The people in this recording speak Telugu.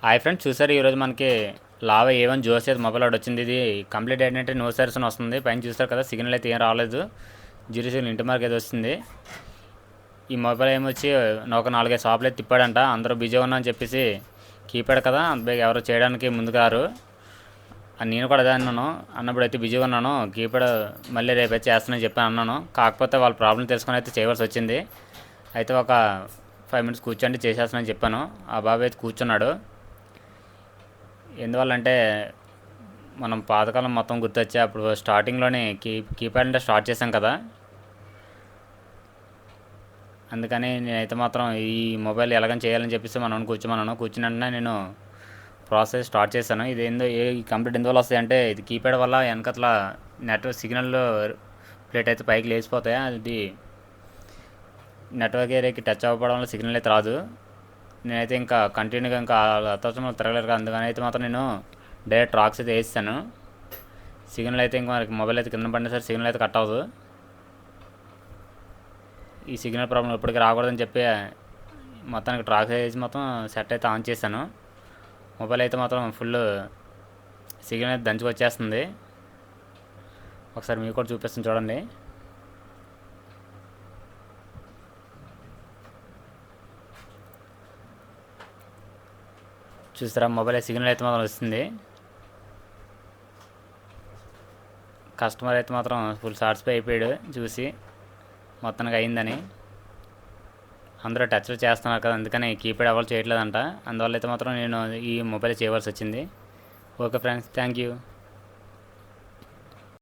హాయ్ ఫ్రెండ్స్, చూసారు ఈరోజు మనకి లావా A1 జోసేది మొబైల్ ఒకటి వచ్చింది. ఇది కంప్లీట్ ఏంటంటే నో సర్వీస్ అని వస్తుంది. పైన చూస్తారు కదా, సిగ్నల్ అయితే ఏం రాలేదు. జీరో సిగ్నల్ ఇంటి మార్క్ అయితే వస్తుంది. ఈ మొబైల్ ఏమొచ్చి ఒక 4-5 షాపులు అయితే తిప్పాడంట. అందరూ బిజీగా ఉన్నా అని చెప్పేసి కీప్యాడ్ కదా, ఎవరు చేయడానికి ముందుకు రారు. నేను కూడా అదే అన్నాను. అన్నప్పుడు అయితే బిజీగా ఉన్నాను, కీప్యాడ్ మళ్ళీ రేపైతే చేస్తానని చెప్పి అన్నాను. కాకపోతే వాళ్ళ ప్రాబ్లం తెలుసుకొని అయితే చేయవలసి వచ్చింది. అయితే ఒక 5 minutes కూర్చోండి చేసేస్తానని చెప్పాను. ఆ బాబు అయితే కూర్చున్నాడు. ఎందువల్లంటే మనం పాతకాలం మొత్తం గుర్తొచ్చే అప్పుడు స్టార్టింగ్లోనే కీప్యాడ్ అంటే స్టార్ట్ చేశాం కదా, అందుకని నేనైతే మాత్రం ఈ మొబైల్ ఎలాగని చేయాలని చెప్పేసి మనం కూర్చుని వెంటనే నేను ప్రాసెస్ స్టార్ట్ చేశాను. ఇది ఏందో కంప్లీట్ ఎందువల్ల వస్తాయి అంటే, ఇది కీప్యాడ్ వల్ల వెనకట్ల నెట్వర్క్ సిగ్నల్ ప్లేట్ అయితే పైకి లేచిపోతాయి. అది నెట్వర్క్ ఏరియాకి టచ్ అవ్వడం వల్ల సిగ్నల్ అయితే రాదు. నేనైతే ఇంకా కంటిన్యూగా ఇంకా అతను తిరగలేరు కదా, అందుకని అయితే మాత్రం నేను డైరెక్ట్ రాక్స్ అయితే వేస్తాను. సిగ్నల్ అయితే ఇంకా మనకి మొబైల్ అయితే కింద పడినా సరే సిగ్నల్ అయితే కట్ అవ్వదు. ఈ సిగ్నల్ ప్రాబ్లం ఎప్పటికీ రాకూడదని చెప్పి మొత్తానికి ట్రాక్స్ వేసి మొత్తం సెట్ అయితే ఆన్ చేశాను. మొబైల్ అయితే మాత్రం ఫుల్ సిగ్నల్ అయితే దంచుకు వచ్చేస్తుంది. ఒకసారి మీకు కూడా చూపిస్తాను చూడండి. చూస్తారా, మొబైల్ సిగ్నల్ అయితే మాత్రం వస్తుంది. కస్టమర్ అయితే మాత్రం ఫుల్ సాటిస్ఫై అయిపోయాడు చూసి, మొత్తానికి అయిందని. అందరూ టచ్లో చేస్తున్నారు కదా, అందుకని కీప్యాడ్ ఎవరు చేయట్లేదంట. అందువల్ల అయితే మాత్రం నేను ఈ మొబైల్ చేయవలసి వచ్చింది. Okay friends, thank you.